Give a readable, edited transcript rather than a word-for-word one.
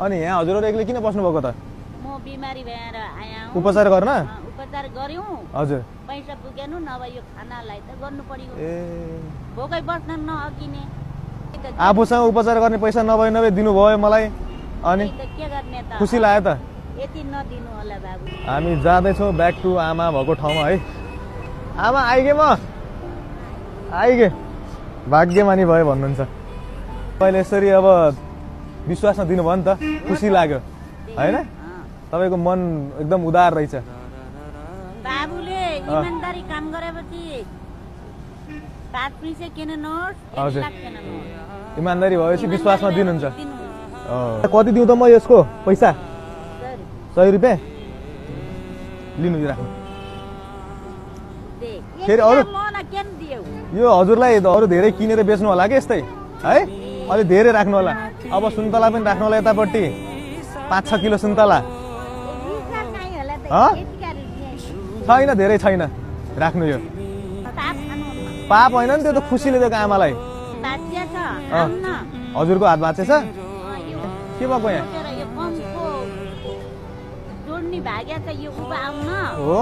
अनि यहाँ हजुरहरु एक्लै किन बस्नु भएको त? म बिमारी भएर आया हुँ। उपचार गर्न? उपचार गर्यौं। हजुर। पैसा पुगेनु नभए यो खानालाई त गर्नु पर्यो। ए भोकै बस्न नअकिने। आफूसँग उपचार गर्ने पैसा नभए दिनुभयो मलाई अनि त के गर्ने त? खुसी लाग्यो त? यति नदिनु होला बाबु। हामी जाँदैछौँ ब्याक टु आमा भएको ठाउँमा है। आमा आइगे म आइगे भाग्यमानी भयो भन्नुहुन्छ। पहिले यसरी अब विश्वासमा दिनुभयो नि त खुसी लाग्यो हैन? तपाईको मन एकदम उदार रहेछ। बाबुले इमानदारी काम गरेपछि 5 पैसा किन नहोस् 1 लाख किन नहोस्। इमानदारी भएपछि विश्वासमा दिनुहुन्छ। कति दिउँ त म यसको पैसा? 100 रुपैयाँ लिनु राख्नु। फेरि अरु यो हजुरलाई अरु धेरै किनेर बेच्नु होला के यस्तै है? अलि धेरै राख्नु होला। अब सुन्तला पनि राख्नु होला यतापट्टि 5-6 किलो सुन्तला। छैन धेरै छैन राख्नु यो। पाप होइन नि त्यो त खुसीले दिएको आमालाई। हजुरको हात भाँचेछ? के भएको यहाँ? जोड्ने भाग्या छ यो उभा आउन। हो